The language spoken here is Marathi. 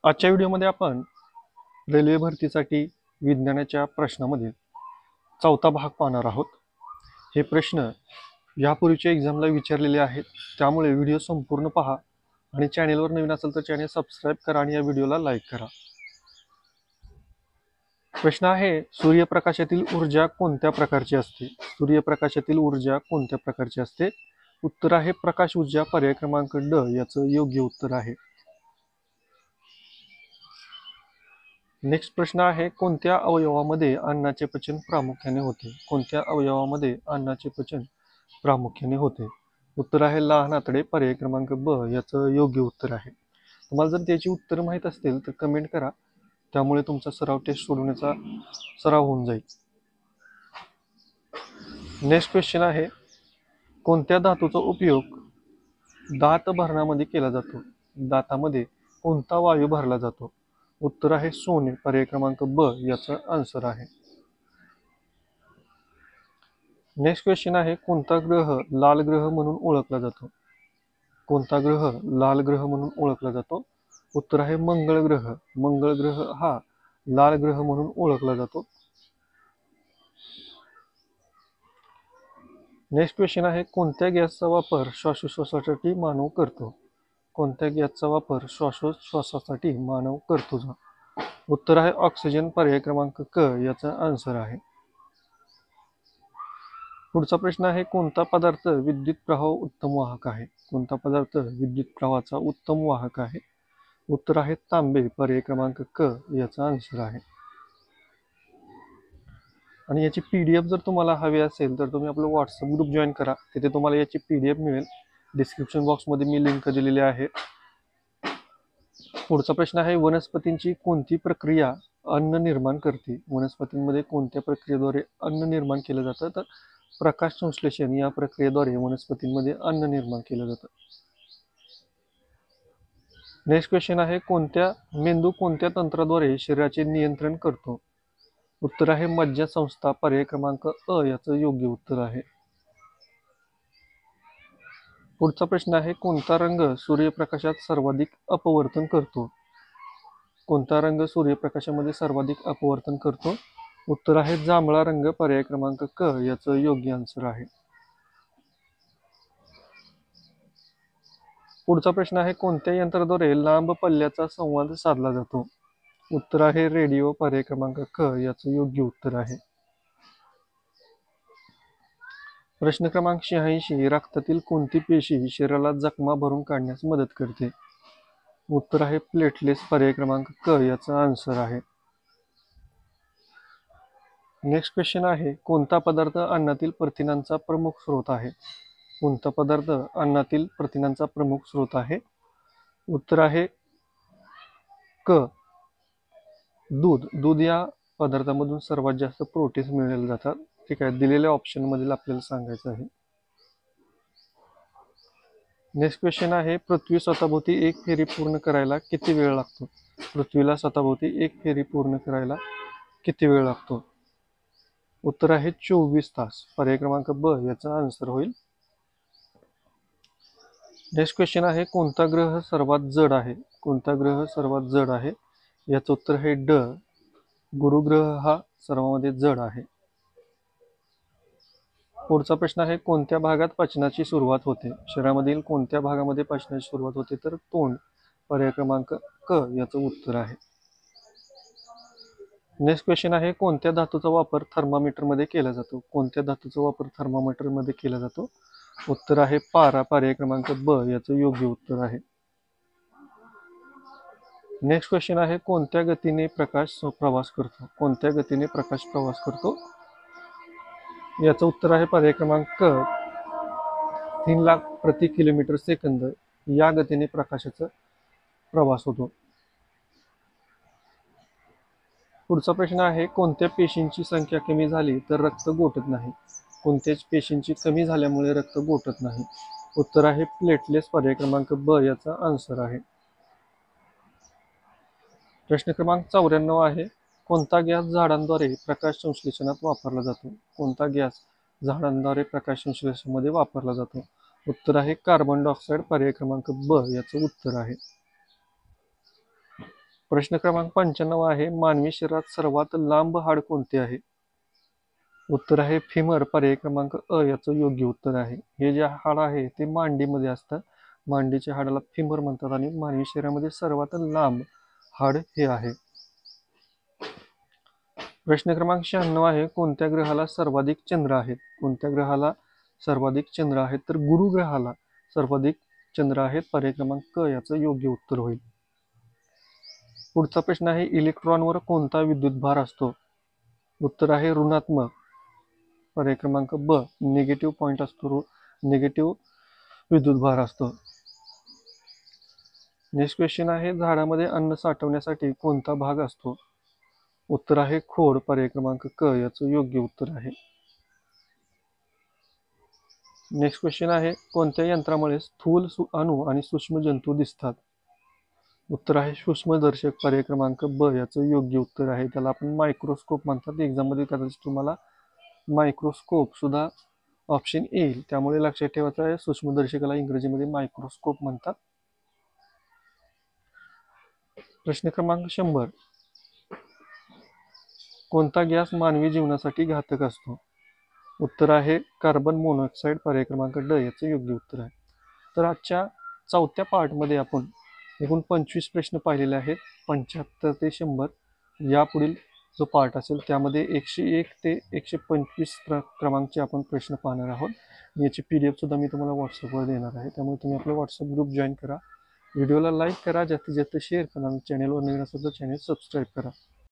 आजच्या व्हिडिओमध्ये आपण रेल्वे भरतीसाठी विज्ञानाच्या प्रश्नामध्ये चौथा भाग पाहणार आहोत. हे प्रश्न यापूर्वीच्या एक्झामला विचारलेले आहेत, त्यामुळे व्हिडिओ संपूर्ण पहा आणि चॅनेलवर नवीन असेल तर चॅनेल सबस्क्राईब करा आणि या व्हिडिओला लाईक करा. प्रश्न आहे, सूर्यप्रकाशातील ऊर्जा कोणत्या प्रकारची असते? सूर्यप्रकाशातील ऊर्जा कोणत्या प्रकारची असते? उत्तर आहे प्रकाश ऊर्जा. पर्याय क्रमांक ड याचं योग्य उत्तर आहे. नेक्स्ट प्रश्न आहे, कोणत्या अवयवामध्ये अन्नाचे पचन प्रामुख्याने होते? कोणत्या अवयवामध्ये अन्नाचे पचन प्रामुख्याने होते? उत्तर आहे लहान आतडे. पर्याय क्रमांक ब याचं योग्य उत्तर आहे. तुम्हाला जर त्याची उत्तर माहीत असतील तर कमेंट करा, त्यामुळे तुमचा सराव टेस्ट सोडवण्याचा सराव होऊन जाईल. नेक्स्ट क्वेश्चन आहे, कोणत्या धातूचा उपयोग दात भरण्यामध्ये केला जातो? दातामध्ये कोणता वायू भरला जातो? उत्तर आहे सोने. पर्याय क्रमांक ब याचा आन्सर आहे. नेक्स्ट क्वेश्चन आहे, कोणता ग्रह लाल ग्रह म्हणून ओळखला जातो? कोणता ग्रह लाल ग्रह म्हणून ओळखला जातो? उत्तर आहे मंगळ ग्रह. मंगळ ग्रह हा लाल ग्रह म्हणून ओळखला जातो. नेक्स्ट क्वेश्चन आहे, कोणत्या गॅसचा वापर श्वासोच्छवासासाठी मानव करतो? कोणत्या गॅसचा वापर श्वासोच्छवासासाठी मानव करतो? उत्तर आहे ऑक्सिजन. पर्याय क्रमांक क याचा आन्सर आहे. पुढचा प्रश्न आहे, कोणता पदार्थ विद्युत प्रवाह उत्तम वाहक आहे? कोणता पदार्थ विद्युत प्रवाहाचा उत्तम वाहक आहे? उत्तर आहे तांबे. पर्याय क्रमांक क याचा आन्सर आहे. आणि याची PDF जर तुम्हाला हवी असेल तर तुम्ही आपलं व्हॉट्सअप ग्रुप जॉईन करा, तिथे तुम्हाला याची PDF मिळेल. डिस्क्रिप्शन बॉक्समध्ये मी लिंक दिलेली आहे. पुढचा प्रश्न आहे, वनस्पतींची कोणती प्रक्रिया अन्न निर्माण करते? वनस्पतींमध्ये कोणत्या प्रक्रियेद्वारे अन्न निर्माण केलं जातं? तर प्रकाश संश्लेषण या प्रक्रियेद्वारे वनस्पतींमध्ये अन्न निर्माण केलं जातं. नेक्स्ट क्वेश्चन आहे, मेंदू कोणत्या तंत्राद्वारे शरीराचे नियंत्रण करतो? उत्तर आहे मज्जासंस्था. पर्याय क्रमांक अ याचं योग्य उत्तर आहे. पुढचा प्रश्न आहे, कोणता रंग सूर्यप्रकाशात सर्वाधिक अपवर्तन करतो? कोणता रंग सूर्यप्रकाशामध्ये सर्वाधिक अपवर्तन करतो? उत्तर आहे जांभळा रंग. पर्याय क्रमांक क याचं योग्य आन्सर आहे. पुढचा प्रश्न आहे, कोणत्या यंत्राद्वारे लांब पल्ल्याचा संवाद साधला जातो? उत्तर आहे रेडिओ. पर्याय क्रमांक क याचं योग्य उत्तर आहे. प्रश्न क्रमांक 86, रक्तातील कोणती पेशी शरीराला जखमा भरून काढण्यास मदत करते? उत्तर आहे प्लेटलेट्स. पर्याय क्रमांक क याचा आन्सर आहे. नेक्स्ट क्वेश्चन आहे, कोणता पदार्थ अन्नातील प्रथिनांचा प्रमुख स्रोत आहे? कोणता पदार्थ अन्नातील प्रथिनांचा प्रमुख स्रोत आहे? उत्तर आहे क दूध. दूध या पदार्थामधून सर्वात जास्त प्रोटीन्स मिळवले जातात. ठीक आहे, दिलेल्या ऑप्शन मधील आपल्याला सांगायचं आहे. नेक्स्ट क्वेश्चन आहे, पृथ्वी स्वतःभोवती एक फेरी पूर्ण करायला किती वेळ लागतो? पृथ्वीला स्वतःभोवती एक फेरी पूर्ण करायला किती वेळ लागतो? उत्तर आहे 24 तास. पर्याय क्रमांक ब याचा आन्सर होईल. नेक्स्ट क्वेश्चन आहे, कोणता ग्रह सर्वात जड आहे? कोणता ग्रह सर्वात जड आहे? याचं उत्तर आहे ड. गुरु ग्रह हा सर्वांमध्ये जड आहे. पुढचा प्रश्न आहे, कोणत्या भागात पचनाची सुरुवात होते? शरीरामधील कोणत्या भागामध्ये पचनाची सुरुवात होते? तर तोंड. पर्याय क्रमांक क याचं उत्तर आहे. नेक्स्ट क्वेश्चन आहे, कोणत्या धातूचा वापर थर्मामीटर मध्ये केला जातो? कोणत्या धातूचा वापर थर्मामीटर मध्ये केला जातो? उत्तर आहे पारा. पर्याय क्रमांक ब याचं योग्य उत्तर आहे. नेक्स्ट क्वेश्चन आहे, कोणत्या गतीने प्रकाश प्रवास करतो? कोणत्या गतीने प्रकाश प्रवास करतो? याचं उत्तर आहे पर्याय क्रमांक क 3 लाख प्रति किलोमीटर सेकंद या गतीने प्रकाशाचा प्रवास होतो. पुढचा प्रश्न आहे, कोणत्या पेशींची संख्या कमी झाली तर रक्त गोठत नाही? कोणत्याच पेशींची कमी झाल्यामुळे रक्त गोठत नाही? उत्तर आहे प्लेटलेट्स. पर्याय क्रमांक ब याचा आन्सर आहे. प्रश्न क्रमांक 94 आहे, कोणता गॅस झाडांद्वारे प्रकाश संश्लेषणात वापरला जातो? कोणता गॅस झाडांद्वारे प्रकाश संश्लेषणामध्ये वापरला जातो? उत्तर आहे कार्बन डायऑक्साईड. पर्याय क्रमांक ब याचं उत्तर आहे. प्रश्न क्रमांक 95 आहे, मानवी शरीरात सर्वात लांब हाड कोणते आहे? उत्तर आहे फिमर, पर्याय क्रमांक अ याचं योग्य उत्तर आहे. हे जे हाड आहे ते मांडीमध्ये असतं. मांडीच्या हाडाला फिमर म्हणतात आणि मानवी शरीरामध्ये सर्वात लांब हाड हे आहे. प्रश्न क्रमांक 96 आहे, कोणत्या ग्रहाला सर्वाधिक चंद्र आहेत? कोणत्या ग्रहाला सर्वाधिक चंद्र आहेत? तर गुरु ग्रहाला सर्वाधिक चंद्र आहेत. पर्याय क्रमांक क याचं योग्य उत्तर होईल. पुढचा प्रश्न आहे, इलेक्ट्रॉनवर कोणता विद्युतभार असतो? उत्तर आहे ऋणात्मक. पर्याय क्रमांक ब निगेटिव्ह पॉइंट असतो, निगेटिव्ह विद्युतभार असतो. नेक्स्ट क्वेश्चन आहे, झाडामध्ये अन्न साठवण्यासाठी कोणता भाग असतो? उत्तर आहे खोड. पर्याय क्रमांक क याचं योग्य उत्तर आहे. नेक्स्ट क्वेश्चन आहे, कोणत्या यंत्रामुळे स्थूल अणु आणि सूक्ष्म जंतू दिसतात? उत्तर आहे सूक्ष्मदर्शक. पर्याय क्रमांक ब याचं योग्य उत्तर आहे. त्याला आपण मायक्रोस्कोप म्हणतात. एक्झाम मध्ये कदाचित तुम्हाला मायक्रोस्कोप सुद्धा ऑप्शन येईल, त्यामुळे लक्षात ठेवायचं आहे, सूक्ष्मदर्शकाला इंग्रजीमध्ये मायक्रोस्कोप म्हणतात. प्रश्न क्रमांक 100, कोणता गॅस मानवी जीवनासाठी घातक असतो? उत्तर आहे कार्बन मोनॉक्साईड. पर्याय क्रमांक ड याचं योग्य उत्तर आहे. तर आजच्या चौथ्या पार्टमध्ये आपण एकूण 25 प्रश्न पाहिलेले आहेत. 75 ते 100 यापुढील जो पार्ट असेल त्यामध्ये 101 ते 125 क्रमांकचे आपण प्रश्न पाहणार आहोत. याची PDF सुद्धा मी तुम्हाला व्हॉट्सअपवर देणार आहे, त्यामुळे तुम्ही आपलं व्हॉट्सअप ग्रुप जॉईन करा, व्हिडिओला लाईक करा, जास्तीत जास्त शेअर करा आणि चॅनेलवर नवीन असेल तर चॅनेल सबस्क्राईब करा.